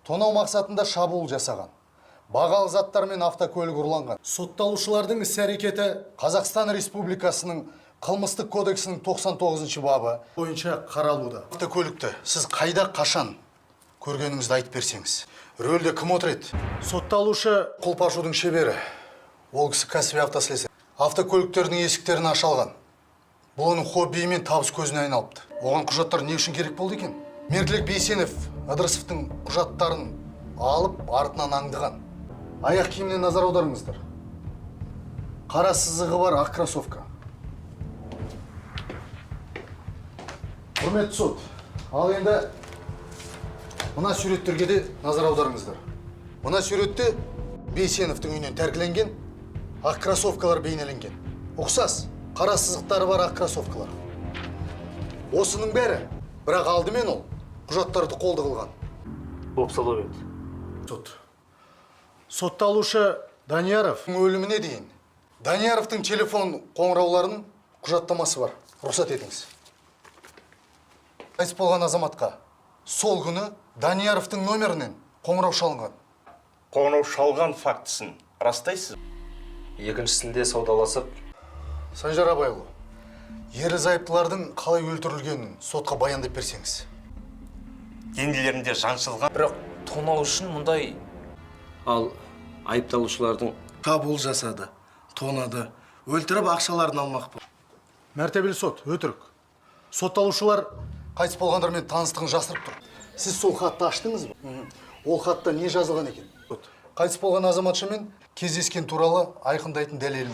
тонау мақсатында шабуыл жасаған. Бағалы заттар мен автокөлік ұрланған. Сотталушылардың іс-әрекеті Қазақстан Республикасының Қылмыстық кодексінің 99 бабы бойынша қаралуда. Автокөлікті сіз қайда, қашан көргеніңізді айтып берсеңіз. Рөлде кім отырады? Сотталушы құлып ашудың шебері. Ол кісі кәсіби автослесарь. Автокөліктердің есіктерін аша алған. Бұл оның хоббиі мен табыс көзіне айналыпты. Оған құжаттар не үшін керек болды екен? Мерділек Бейсенов Ыдырысовтың құжаттарын алып, артынан аңдыған. Аяқ киіміне назар аударыңыздар. Қара сызығы бар ақ кроссовка. Құрметті сот, ал енді мына суреттерге де назар аударыңыздар. Мына суретте Бейсеновтың үйінен тәркіленген ақ кроссовкалар бейнеленген. Ұқсас, қара сызықтары бар ақ кроссовкалар. Осының бәрі, бірақ алдымен ол құжаттарды қолды қылған. Бопсалау еді. Сот. Сотталушы Данияровтың өліміне дейін Данияровтың телефон қоңырауларының құжаттамасы бар. Рұқсат етіңіз. Қайтыс болған азаматқа сол күні Данияровтың номерінен қоңырау шалынған. Қоңырау шалған фактісін растайсыз? Екіншісінде саудаласып. Санжар Абайұлы, ерлі зайыптылардың қалай өлтірілгенін сотқа баяндап берсеңіз. Денелерінде жаншылған. Бірақ тонау үшін мұндай... Ал айыпталушылардың шабуыл жасады, тонады, өлтіріп ақшаларын алмақ болды. Мәртебелі сот, өтірік. Сотталушылар қайтыс болғандармен таныстығын жасырып тұр. Сіз сол хатты аштыңыз ба? Ол хатта не жазылған екен? Қайтыс болған азаматшамен кездескен туралы айқындайтын дәлелім.